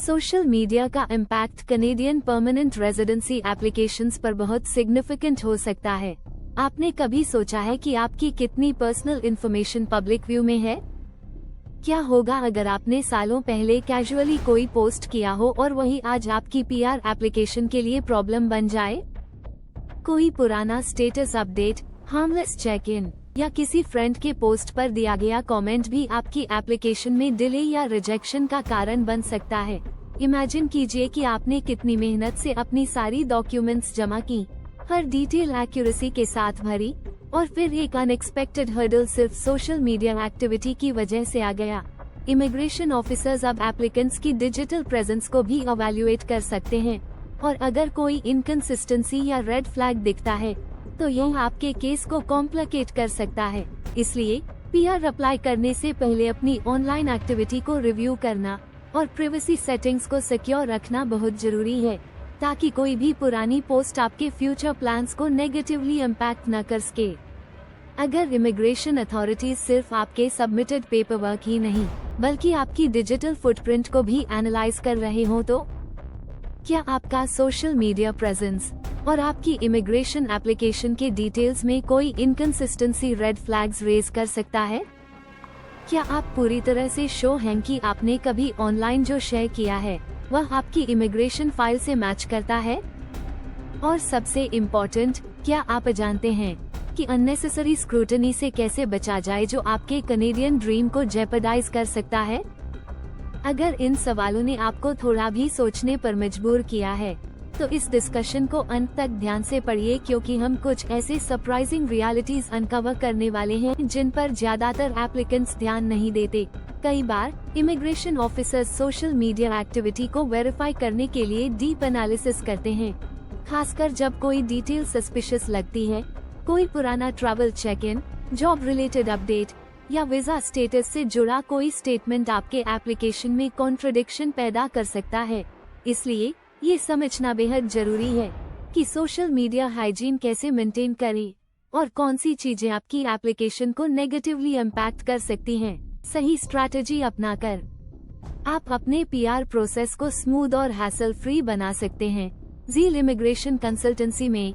Social media का impact Canadian permanent residency applications पर बहुत सिग्निफिकेंट हो सकता है। आपने कभी सोचा है कि आपकी कितनी पर्सनल इन्फॉर्मेशन पब्लिक व्यू में है? क्या होगा अगर आपने सालों पहले कैजुअली कोई पोस्ट किया हो और वही आज आपकी पीआर एप्लीकेशन के लिए प्रॉब्लम बन जाए? कोई पुराना status update, harmless check in या किसी फ्रेंड के पोस्ट पर दिया गया कमेंट भी आपकी एप्लीकेशन में डिले या रिजेक्शन का कारण बन सकता है। इमेजिन कीजिए कि आपने कितनी मेहनत से अपनी सारी डॉक्यूमेंट्स जमा की, हर डिटेल एक्यूरेसी के साथ भरी, और फिर एक अनएक्सपेक्टेड हर्डल सिर्फ सोशल मीडिया एक्टिविटी की वजह से आ गया। इमिग्रेशन ऑफिसर्स अब एप्लीकेंट्स की डिजिटल प्रेजेंस को भी इवैल्यूएट कर सकते हैं, और अगर कोई इनकंसिस्टेंसी या रेड फ्लैग दिखता है तो यह आपके केस को कॉम्प्लिकेट कर सकता है। इसलिए पीआर अप्लाई करने से पहले अपनी ऑनलाइन एक्टिविटी को रिव्यू करना और प्राइवेसी सेटिंग्स को सिक्योर रखना बहुत जरूरी है, ताकि कोई भी पुरानी पोस्ट आपके फ्यूचर प्लान्स को नेगेटिवली इम्पैक्ट न कर सके। अगर इमिग्रेशन अथॉरिटीज सिर्फ आपके सबमिटेड पेपरवर्क ही नहीं बल्कि आपकी डिजिटल फुटप्रिंट को भी एनालाइज कर रहे हो तो क्या आपका सोशल मीडिया प्रेजेंस और आपकी इमिग्रेशन एप्लीकेशन के डिटेल्स में कोई इनकंसिस्टेंसी रेड फ्लैग्स रेज कर सकता है? क्या आप पूरी तरह से श्योर हैं कि आपने कभी ऑनलाइन जो शेयर किया है वह आपकी इमिग्रेशन फाइल से मैच करता है? और सबसे इम्पोर्टेंट, क्या आप जानते हैं कि अननेसेसरी स्क्रूटनी से कैसे बचा जाए जो आपके कनेडियन ड्रीम को जेपरडाइज कर सकता है? अगर इन सवालों ने आपको थोड़ा भी सोचने पर मजबूर किया है तो इस डिस्कशन को अंत तक ध्यान से पढ़िए, क्योंकि हम कुछ ऐसे सरप्राइजिंग रियलिटीज अनकवर करने वाले हैं जिन पर ज्यादातर एप्लीकेंट्स ध्यान नहीं देते। कई बार immigration officers social media activity को वेरीफाई करने के लिए डीप एनालिसिस करते हैं, खासकर जब कोई डिटेल सस्पिशियस लगती है। कोई पुराना travel check in, job related update या वीजा स्टेटस से जुड़ा कोई स्टेटमेंट आपके एप्लीकेशन में कॉन्ट्रडिक्शन पैदा कर सकता है। इसलिए ये समझना बेहद जरूरी है कि सोशल मीडिया हाइजीन कैसे मेंटेन करें और कौन सी चीजें आपकी एप्लीकेशन को नेगेटिवली इम्पैक्ट कर सकती हैं। सही स्ट्रैटेजी अपनाकर आप अपने पीआर प्रोसेस को स्मूथ और हैसल फ्री बना सकते हैं। ज़ील इमिग्रेशन कंसल्टेंसी में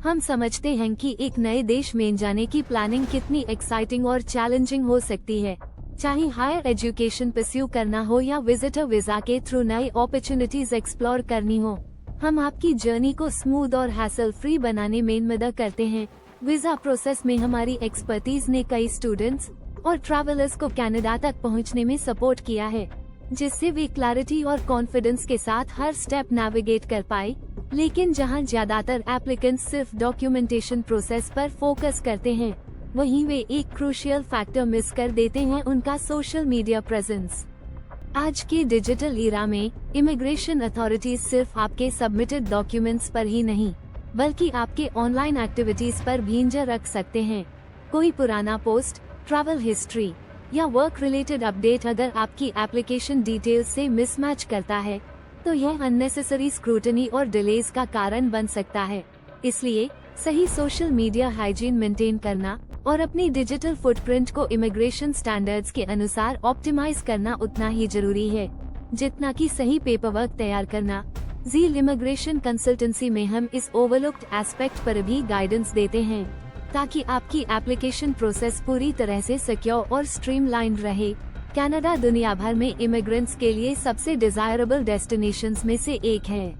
हम समझते हैं कि एक नए देश में जाने की प्लानिंग कितनी एक्साइटिंग और चैलेंजिंग हो सकती है। चाहे हायर एजुकेशन परस्यू करना हो या विजिटर वीजा के थ्रू नई अपॉर्चुनिटीज एक्सप्लोर करनी हो, हम आपकी जर्नी को स्मूथ और हैसल फ्री बनाने में मदद करते हैं। वीजा प्रोसेस में हमारी एक्सपर्टीज ने कई स्टूडेंट्स और ट्रैवलर्स को कनाडा तक पहुंचने में सपोर्ट किया है, जिससे वे क्लैरिटी और कॉन्फिडेंस के साथ हर स्टेप नेविगेट कर पाए। लेकिन जहां ज्यादातर एप्लीकेंट्स सिर्फ डॉक्यूमेंटेशन प्रोसेस पर फोकस करते हैं, वहीं वे एक क्रूशियल फैक्टर मिस कर देते हैं, उनका सोशल मीडिया प्रेजेंस। आज के डिजिटल ईरा में इमिग्रेशन अथॉरिटीज सिर्फ आपके सबमिटेड डॉक्यूमेंट्स पर ही नहीं बल्कि आपके ऑनलाइन एक्टिविटीज पर भी नजर रख सकते हैं। कोई पुराना पोस्ट, ट्रैवल हिस्ट्री या वर्क रिलेटेड अपडेट अगर आपकी एप्लीकेशन डिटेल्स से मिसमैच करता है तो यह अननेसेसरी स्क्रूटनी और डिलेज का कारण बन सकता है। इसलिए सही सोशल मीडिया हाइजीन मेंटेन करना और अपनी डिजिटल फुटप्रिंट को इमिग्रेशन स्टैंडर्ड्स के अनुसार ऑप्टिमाइज करना उतना ही जरूरी है जितना कि सही पेपरवर्क तैयार करना। ज़ील इमिग्रेशन कंसल्टेंसी में हम इस ओवरलुक्ड एस्पेक्ट पर भी गाइडेंस देते हैं, ताकि आपकी एप्लीकेशन प्रोसेस पूरी तरह से सिक्योर और स्ट्रीमलाइंड रहे। कनाडा दुनिया भर में इमिग्रेंट्स के लिए सबसे डिजायरेबल डेस्टिनेशंस में से एक है,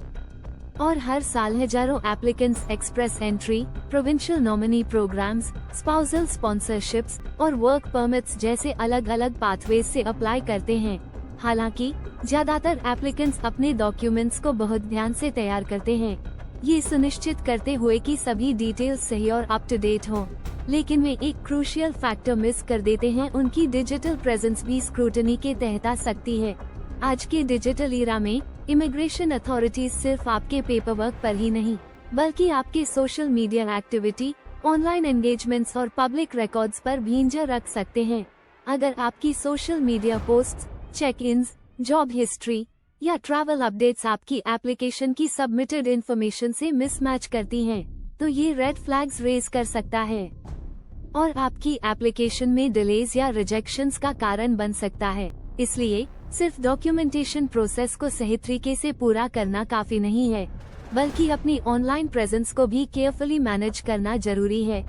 और हर साल हजारों applicants express entry, provincial nominee programs, spousal sponsorships और वर्क परमिट्स जैसे अलग अलग पाथवेज से अप्लाई करते हैं। हालांकि ज्यादातर एप्लीकेंट्स अपने डॉक्यूमेंट्स को बहुत ध्यान से तैयार करते हैं, ये सुनिश्चित करते हुए कि सभी डिटेल्स सही और अप टू डेट हो, लेकिन वे एक क्रूशियल फैक्टर मिस कर देते हैं, उनकी डिजिटल प्रेजेंस भी स्क्रूटनी के तहत आ सकती है। आज के डिजिटल ईरा में इमिग्रेशन अथॉरिटीज सिर्फ आपके पेपरवर्क पर ही नहीं बल्कि आपके social media activity, online engagements और पब्लिक रिकॉर्ड्स पर भी नजर रख सकते हैं। अगर आपकी social media posts, check ins, job history या ट्रैवल अपडेट्स आपकी एप्लीकेशन की सबमिटेड इन्फॉर्मेशन से मिसमैच करती हैं, तो ये रेड फ्लैग्स रेज कर सकता है और आपकी एप्लीकेशन में डिलेज या रिजेक्शंस का कारण बन सकता है। इसलिए सिर्फ डॉक्यूमेंटेशन प्रोसेस को सही तरीके से पूरा करना काफी नहीं है, बल्कि अपनी ऑनलाइन प्रेजेंस को भी केयरफुली मैनेज करना जरूरी है।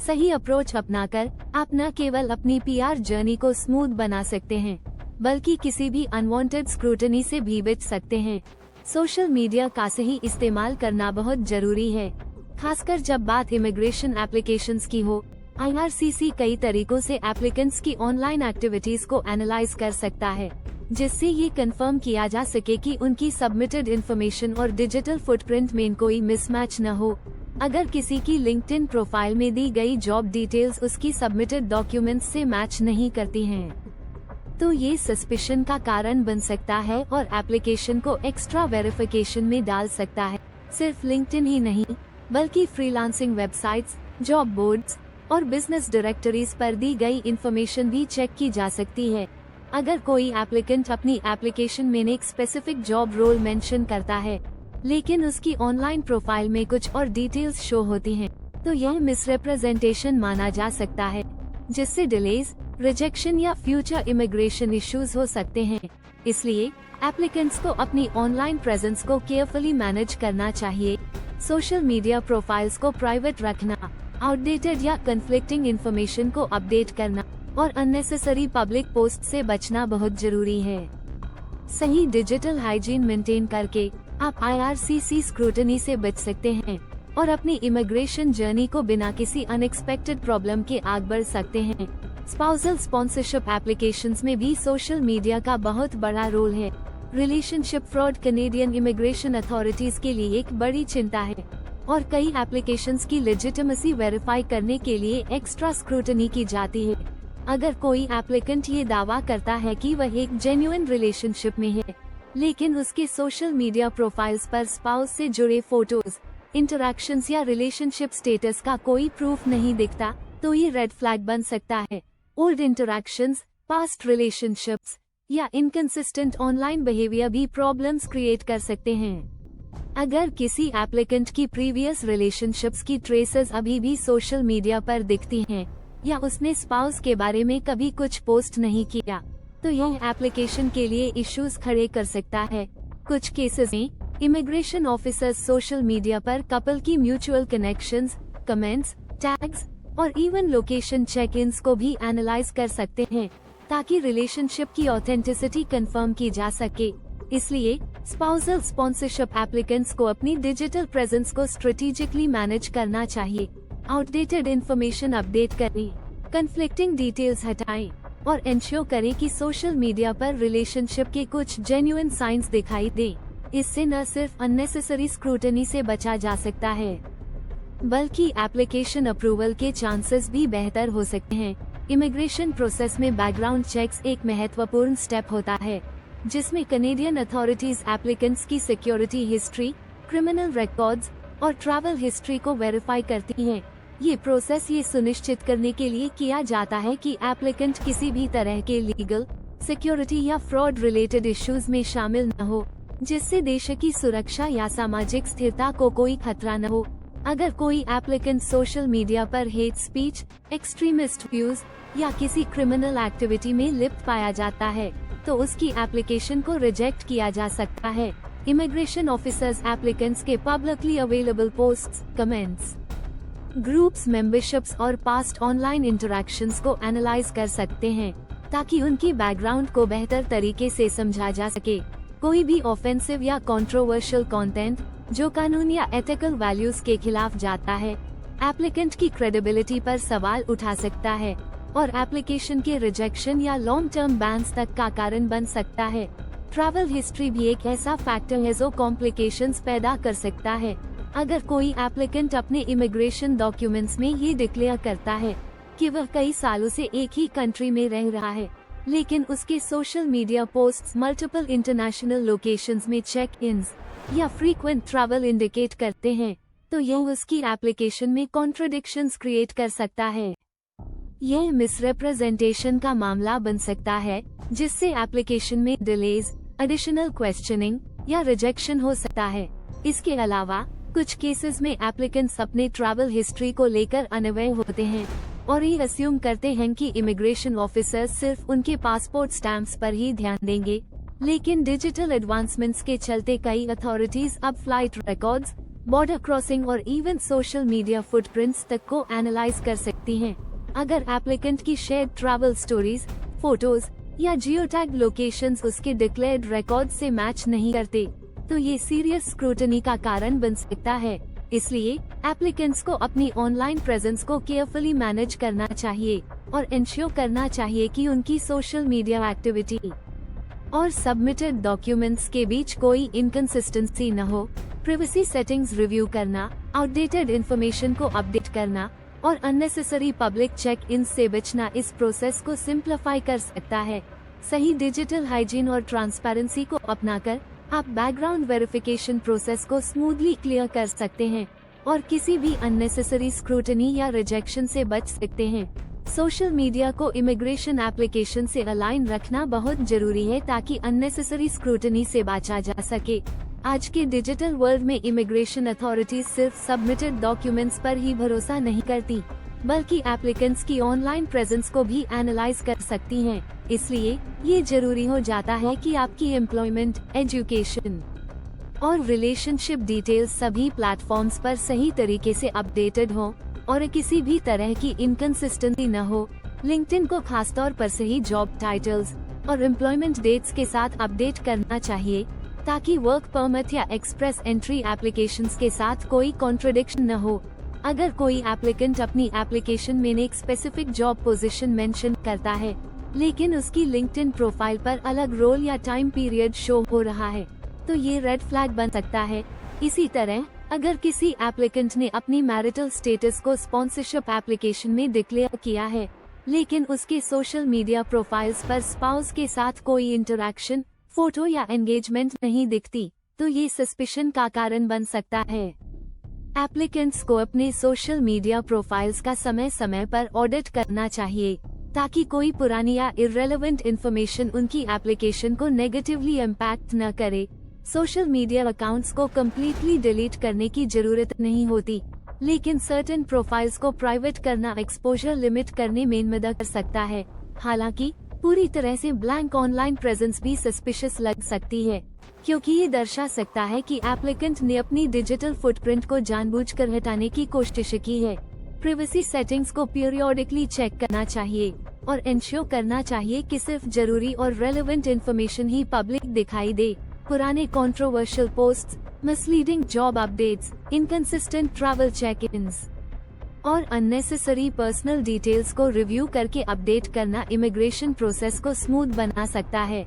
सही अप्रोच अपनाकर आप न केवल अपनी PR जर्नी को स्मूथ बना सकते हैं, बल्कि किसी भी अनवांटेड स्क्रूटनी से भी बच सकते हैं। सोशल मीडिया का सही इस्तेमाल करना बहुत जरूरी है, खासकर जब बात इमिग्रेशन एप्लीकेशंस की हो। IRCC कई तरीकों से एप्लीकेंट्स की ऑनलाइन एक्टिविटीज को एनालाइज कर सकता है, जिससे ये कंफर्म किया जा सके कि उनकी सबमिटेड इन्फॉर्मेशन और डिजिटल फुटप्रिंट में कोई मिसमैच न हो। अगर किसी की लिंक्डइन प्रोफाइल में दी गई जॉब डिटेल्स उसकी सबमिटेड डॉक्यूमेंट्स से मैच नहीं करती हैं, तो ये सस्पिशन का कारण बन सकता है और एप्लीकेशन को एक्स्ट्रा वेरिफिकेशन में डाल सकता है। सिर्फ लिंक्डइन ही नहीं, बल्कि फ्रीलांसिंग वेबसाइट्स, जॉब बोर्ड्स और बिजनेस डायरेक्टरीज पर दी गई इन्फॉर्मेशन भी चेक की जा सकती है। अगर कोई एप्लीकेंट अपनी एप्लीकेशन में एक स्पेसिफिक जॉब रोल मेंशन करता है, लेकिन उसकी ऑनलाइन प्रोफाइल में कुछ और डिटेल्स शो होती हैं, तो यह मिसरिप्रेजेंटेशन माना जा सकता है, जिससे डिलेज, रिजेक्शन या फ्यूचर इमिग्रेशन इश्यूज हो सकते हैं। इसलिए एप्लीकेंट्स को अपनी ऑनलाइन प्रेजेंस को केयरफुली मैनेज करना चाहिए। सोशल मीडिया प्रोफाइल्स को प्राइवेट रखना, आउटडेटेड या कन्फ्लिक्टिंग इन्फॉर्मेशन को अपडेट करना और अननेसेसरी पब्लिक पोस्ट से बचना बहुत जरूरी है। सही डिजिटल हाइजीन मेंटेन करके आप IRCC स्क्रूटनी से बच सकते हैं और अपनी इमिग्रेशन जर्नी को बिना किसी अनएक्सपेक्टेड प्रॉब्लम के आगे बढ़ सकते हैं। स्पाउसल स्पॉन्सरशिप एप्लीकेशंस में भी सोशल मीडिया का बहुत बड़ा रोल है। Relationship fraud Canadian immigration authorities के लिए एक बड़ी चिंता है और कई एप्लीकेशंस की लेजिटिमेसी वेरीफाई करने के लिए एक्स्ट्रा स्क्रूटनी की जाती है। अगर कोई एप्लीकेंट ये दावा करता है कि वह एक जेन्युइन रिलेशनशिप में है, लेकिन उसके सोशल मीडिया प्रोफाइल्स पर स्पाउस से जुड़े फोटोज, इंटरैक्शंस या रिलेशनशिप स्टेटस का कोई प्रूफ नहीं दिखता, तो ये रेड फ्लैग बन सकता है। ओल्ड इंटरैक्शंस, पास्ट रिलेशनशिप्स या इनकंसिस्टेंट ऑनलाइन बिहेवियर भी प्रॉब्लम्स क्रिएट कर सकते हैं। अगर किसी एप्लीकेंट की प्रीवियस रिलेशनशिप्स की ट्रेसेस अभी भी सोशल मीडिया पर दिखती हैं, या उसने स्पाउस के बारे में कभी कुछ पोस्ट नहीं किया, तो यह एप्लीकेशन के लिए इश्यूज खड़े कर सकता है। कुछ केसेस में इमिग्रेशन ऑफिसर्स सोशल मीडिया पर कपल की म्यूचुअल कनेक्शंस, कमेंट्स, टैग्स और इवन लोकेशन चेक-इन्स को भी एनालाइज कर सकते हैं, ताकि रिलेशनशिप की ऑथेंटिसिटी कंफर्म की जा सके। इसलिए स्पाउसल स्पॉन्सरशिप एप्लीकेंट्स को अपनी डिजिटल प्रेजेंस को स्ट्रेटेजिकली मैनेज करना चाहिए। आउटडेटेड इन्फॉर्मेशन अपडेट करें, कन्फ्लिक्टिंग डिटेल्स हटाएं और इंश्योर करें कि सोशल मीडिया पर रिलेशनशिप के कुछ जेन्युइन साइंस दिखाई दें। इससे न सिर्फ अननेसेसरी स्क्रूटनी से बचा जा सकता है, बल्कि एप्लीकेशन अप्रूवल के चांसेस भी बेहतर हो सकते हैं। इमिग्रेशन प्रोसेस में बैकग्राउंड चेक्स एक महत्वपूर्ण स्टेप होता है, जिसमें कनेडियन अथॉरिटीज एप्लीकेंट्स की सिक्योरिटी हिस्ट्री, क्रिमिनल रिकॉर्ड्स और ट्रैवल हिस्ट्री को वेरीफाई करती हैं। ये प्रोसेस ये सुनिश्चित करने के लिए किया जाता है कि एप्लीकेंट किसी भी तरह के लीगल, सिक्योरिटी या फ्रॉड रिलेटेड इश्यूज में शामिल न हो, जिससे देश की सुरक्षा या सामाजिक स्थिरता को कोई खतरा न हो। अगर कोई एप्लीकेंट सोशल मीडिया पर हेट स्पीच, एक्सट्रीमिस्ट व्यूज या किसी क्रिमिनल एक्टिविटी में लिप्त पाया जाता है, तो उसकी एप्लीकेशन को रिजेक्ट किया जा सकता है। इमिग्रेशन ऑफिसर्स एप्लीकेंट्स के publicly available posts, comments, groups, memberships और पास्ट ऑनलाइन इंटरैक्शंस को एनालाइज कर सकते हैं, ताकि उनकी बैकग्राउंड को बेहतर तरीके से समझा जा सके। कोई भी ऑफेंसिव या कंट्रोवर्शियल कंटेंट जो कानून या एथिकल वैल्यूज के खिलाफ जाता है, एप्लीकेंट की क्रेडिबिलिटी पर सवाल उठा सकता है और एप्लीकेशन के रिजेक्शन या लॉन्ग टर्म बैन्स तक का कारण बन सकता है। ट्रैवल हिस्ट्री भी एक ऐसा फैक्टर है जो कॉम्प्लिकेशंस पैदा कर सकता है। अगर कोई एप्लीकेंट अपने इमिग्रेशन डॉक्यूमेंट्स में ये डिक्लेयर करता है कि वह कई सालों से एक ही कंट्री में रह रहा है, लेकिन उसके social media posts multiple international locations में चेक-इन्स या फ्रीक्वेंट ट्रैवल इंडिकेट करते हैं, तो यह उसकी एप्लीकेशन में कॉन्ट्रडिक्शंस क्रिएट कर सकता है। यह मिसरिप्रेजेंटेशन का मामला बन सकता है, जिससे एप्लीकेशन में डिलेज, एडिशनल क्वेश्चनिंग या रिजेक्शन हो सकता है। इसके अलावा कुछ केसेस में एप्लीकेंट्स अपने ट्रैवल हिस्ट्री को लेकर अनअवेयर होते हैं और ये अस्यूम करते हैं कि इमिग्रेशन ऑफिसर्स सिर्फ उनके पासपोर्ट स्टैम्प्स पर ही ध्यान देंगे, लेकिन डिजिटल एडवांसमेंट्स के चलते कई अथॉरिटीज अब फ्लाइट रिकॉर्ड्स, बॉर्डर क्रॉसिंग और इवन सोशल मीडिया फुटप्रिंट्स तक को एनालाइज कर सकती हैं। अगर एप्लीकेंट की शेयर ट्रैवल स्टोरीज, फोटोज या जियोटैग लोकेशंस उसके डिक्लेयर्ड रिकॉर्ड से मैच नहीं करते, तो ये सीरियस स्क्रूटनी का कारण बन सकता है। इसलिए एप्लीकेंट्स को अपनी ऑनलाइन प्रेजेंस को केयरफुली मैनेज करना चाहिए और इंश्योर करना चाहिए कि उनकी सोशल मीडिया एक्टिविटी और सबमिटेड डॉक्यूमेंट्स के बीच कोई इनकंसिस्टेंसी न हो। प्राइवेसी सेटिंग्स रिव्यू करना, आउटडेटेड इन्फॉर्मेशन को अपडेट करना और अननेसेसरी पब्लिक चेक इन से बचना इस प्रोसेस को सिंप्लीफाई कर सकता है। सही डिजिटल हाइजीन और ट्रांसपेरेंसी को अपनाकर आप बैकग्राउंड वेरिफिकेशन प्रोसेस को स्मूथली क्लियर कर सकते हैं और किसी भी अननेसेसरी स्क्रूटनी या रिजेक्शन से बच सकते हैं। सोशल मीडिया को इमिग्रेशन एप्लीकेशन से अलाइन रखना बहुत जरूरी है ताकि अननेसेसरी स्क्रूटनी से बचा जा सके। आज के डिजिटल वर्ल्ड में इमिग्रेशन अथॉरिटीज सिर्फ सबमिटेड डॉक्यूमेंट्स पर ही भरोसा नहीं करती, बल्कि एप्लीकेंट्स की ऑनलाइन प्रेजेंस को भी एनालाइज कर सकती हैं। इसलिए ये जरूरी हो जाता है कि आपकी एम्प्लॉयमेंट, एजुकेशन और रिलेशनशिप डिटेल्स सभी प्लेटफॉर्म्स पर सही तरीके से अपडेटेड हो और किसी भी तरह की इनकंसिस्टेंसी न हो। लिंक्डइन को खासतौर पर सही जॉब टाइटल्स और एम्प्लॉयमेंट डेट्स के साथ अपडेट करना चाहिए ताकि वर्क परमिट या एक्सप्रेस एंट्री एप्लीकेशंस के साथ कोई कॉन्ट्रडिक्शन न हो। अगर कोई एप्लीकेंट अपनी एप्लीकेशन में एक स्पेसिफिक जॉब पोजीशन मेंशन करता है, लेकिन उसकी लिंक्डइन प्रोफाइल पर अलग रोल या टाइम पीरियड शो हो रहा है, तो ये रेड फ्लैग बन सकता है। इसी तरह अगर किसी एप्लीकेंट ने अपनी मैरिटल स्टेटस को स्पॉन्सरशिप एप्लीकेशन में डिक्लेयर किया है, लेकिन उसके सोशल मीडिया प्रोफाइल्स पर स्पाउस के साथ कोई इंटरैक्शन, फोटो या एंगेजमेंट नहीं दिखती, तो ये सस्पिशन का कारण बन सकता है। एप्लीकेंट्स को अपने सोशल मीडिया प्रोफाइल्स का समय समय पर ऑडिट करना चाहिए ताकि कोई पुरानी या इररेलेवेंट इन्फॉर्मेशन उनकी एप्लीकेशन को नेगेटिवली इम्पैक्ट न करे। सोशल मीडिया अकाउंट्स को कम्प्लीटली डिलीट करने की जरूरत नहीं होती, लेकिन सर्टेन प्रोफाइल्स को प्राइवेट करना एक्सपोजर लिमिट करने में मदद कर सकता है। हालांकि पूरी तरह से ब्लैंक ऑनलाइन प्रेजेंस भी सस्पिशियस लग सकती है, क्योंकि ये दर्शा सकता है कि एप्लीकेंट ने अपनी डिजिटल फुटप्रिंट को जानबूझकर हटाने की कोशिश की है। प्राइवेसी सेटिंग्स को पीरियोडिकली चेक करना चाहिए और इंश्योर करना चाहिए कि सिर्फ जरूरी और रेलेवेंट इन्फॉर्मेशन ही पब्लिक दिखाई दे। पुराने controversial posts, misleading job updates, inconsistent travel check ins और अननेसेसरी पर्सनल डिटेल्स को रिव्यू करके अपडेट करना इमिग्रेशन प्रोसेस को स्मूथ बना सकता है।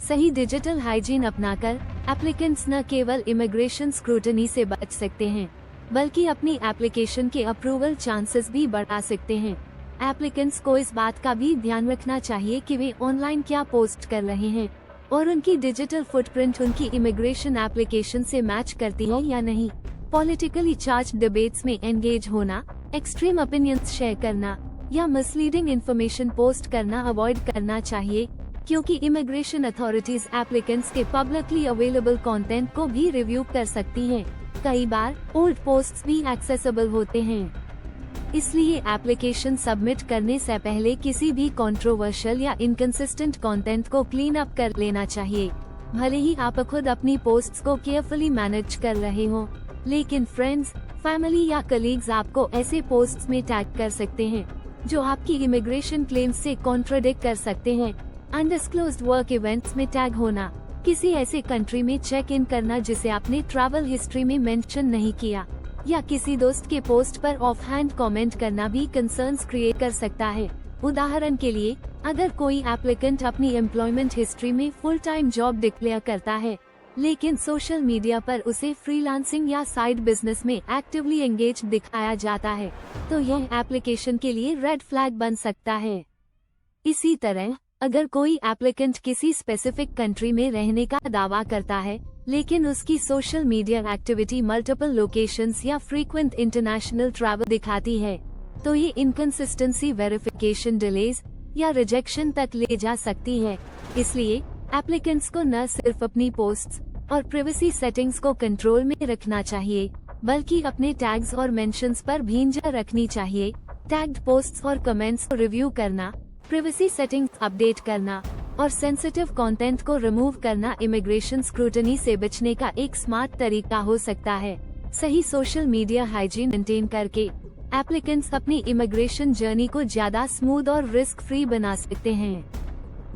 सही डिजिटल हाइजीन अपनाकर एप्लीकेंट्स न केवल इमिग्रेशन स्क्रूटनी से बच सकते हैं, बल्कि अपनी एप्लीकेशन के अप्रूवल चांसेस भी बढ़ा सकते हैं। एप्लीकेंट्स को इस बात का भी ध्यान रखना चाहिए कि वे ऑनलाइन क्या पोस्ट कर रहे हैं और उनकी डिजिटल फुटप्रिंट उनकी इमिग्रेशन एप्लीकेशन से मैच करती है या नहीं। पॉलिटिकली चार्ज डिबेट्स में एंगेज होना, एक्सट्रीम ओपिनियंस शेयर करना या मिसलीडिंग इंफॉर्मेशन पोस्ट करना अवॉइड करना चाहिए, क्योंकि इमिग्रेशन अथॉरिटीज एप्लीकेंट्स के पब्लिकली अवेलेबल कंटेंट को भी रिव्यू कर सकती हैं। कई बार ओल्ड पोस्ट्स भी एक्सेसिबल होते हैं, इसलिए एप्लीकेशन सबमिट करने से पहले किसी भी कंट्रोवर्शियल या इनकंसिस्टेंट कंटेंट को क्लीन अप कर लेना चाहिए। भले ही आप खुद अपनी पोस्ट्स को केयरफुली मैनेज कर रहे हो, लेकिन फ्रेंड्स, फैमिली या कलीग्स आपको ऐसे पोस्ट्स में टैग कर सकते हैं जो आपकी इमिग्रेशन क्लेम्स से कॉन्ट्रडिक्ट कर सकते हैं। अनडिस्क्लोज्ड वर्क इवेंट्स में टैग होना, किसी ऐसे कंट्री में चेक इन करना जिसे आपने ट्रैवल हिस्ट्री में मेंशन नहीं किया, या किसी दोस्त के पोस्ट पर ऑफ हैंड कमेंट करना भी कंसर्न्स क्रिएट कर सकता है। उदाहरण के लिए, अगर कोई एप्लीकेंट अपनी एम्प्लॉयमेंट हिस्ट्री में फुल टाइम जॉब डिक्लेयर करता है, लेकिन सोशल मीडिया पर उसे फ्रीलांसिंग या साइड बिजनेस में एक्टिवली एंगेज दिखाया जाता है, तो यह एप्लीकेशन के लिए रेड फ्लैग बन सकता है। इसी तरह, अगर कोई एप्लीकेंट किसी स्पेसिफिक कंट्री में रहने का दावा करता है, लेकिन उसकी social media activity multiple locations या फ्रीक्वेंट इंटरनेशनल ट्रैवल दिखाती है, तो ये इनकंसिस्टेंसी वेरिफिकेशन डिलेज या रिजेक्शन तक ले जा सकती है। इसलिए एप्लीकेंट्स को न सिर्फ अपनी पोस्ट्स और प्राइवेसी सेटिंग्स को कंट्रोल में रखना चाहिए, बल्कि अपने टैग्स और मेंशंस पर भी नजर रखनी चाहिए। टैग्ड पोस्ट्स और कमेंट्स को रिव्यू करना, प्राइवेसी सेटिंग्स अपडेट करना और सेंसिटिव कंटेंट को रिमूव करना इमिग्रेशन स्क्रूटनी से बचने का एक स्मार्ट तरीका हो सकता है। सही सोशल मीडिया हाइजीन मेंटेन करके एप्लीकेंट्स अपनी इमिग्रेशन जर्नी को ज्यादा स्मूथ और रिस्क फ्री बना सकते हैं।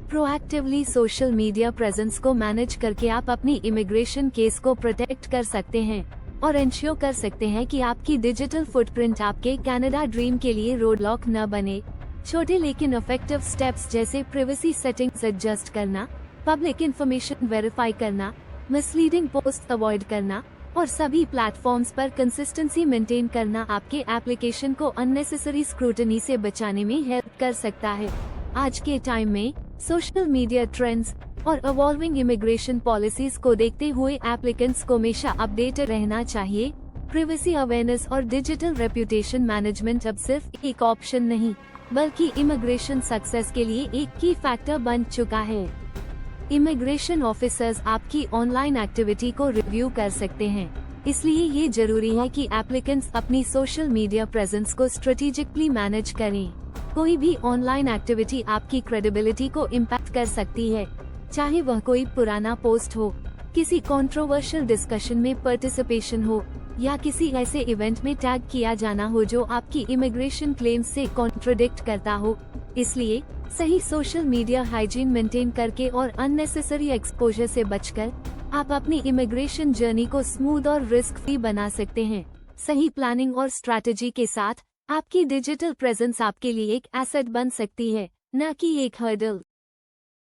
प्रोएक्टिवली सोशल मीडिया प्रेजेंस को मैनेज करके आप अपनी इमिग्रेशन केस को प्रोटेक्ट कर सकते हैं और इंश्योर कर सकते हैं कि आपकी डिजिटल फुटप्रिंट आपके कनाडा ड्रीम के लिए रोडब्लॉक न बने। छोटे लेकिन इफेक्टिव स्टेप्स जैसे प्राइवेसी सेटिंग्स एडजस्ट करना, पब्लिक इंफॉर्मेशन वेरीफाई करना, मिसलीडिंग पोस्ट अवॉइड करना और सभी प्लेटफॉर्म्स पर कंसिस्टेंसी मेंटेन करना आपके एप्लीकेशन को अननेसेसरी स्क्रूटनी से बचाने में हेल्प कर सकता है। आज के टाइम में सोशल मीडिया ट्रेंड्स और इवॉल्विंग इमिग्रेशन पॉलिसीज को देखते हुए एप्लीकेंट्स को हमेशा अपडेटेड रहना चाहिए। प्राइवेसी अवेयरनेस और डिजिटल रेपुटेशन मैनेजमेंट अब सिर्फ एक ऑप्शन नहीं, बल्कि इमिग्रेशन सक्सेस के लिए एक की फैक्टर बन चुका है। इमिग्रेशन ऑफिसर्स आपकी ऑनलाइन एक्टिविटी को रिव्यू कर सकते हैं, इसलिए ये जरूरी है कि एप्लीकेंट्स अपनी सोशल मीडिया प्रेजेंस को स्ट्रेटेजिकली मैनेज करें। कोई भी ऑनलाइन एक्टिविटी आपकी क्रेडिबिलिटी को इम्पैक्ट कर सकती है, चाहे वह कोई पुराना पोस्ट हो, किसी कंट्रोवर्शियल डिस्कशन में पार्टिसिपेशन हो या किसी ऐसे इवेंट में टैग किया जाना हो जो आपकी इमिग्रेशन क्लेम्स से कॉन्ट्रडिक्ट करता हो। इसलिए सही सोशल मीडिया हाइजीन मेंटेन करके और अननेसेसरी एक्सपोजर से बचकर आप अपनी इमिग्रेशन जर्नी को स्मूथ और रिस्क फ्री बना सकते हैं। सही प्लानिंग और स्ट्रैटेजी के साथ आपकी डिजिटल प्रेजेंस आपके लिए एक एसेट बन सकती है, न कि एक हर्डल।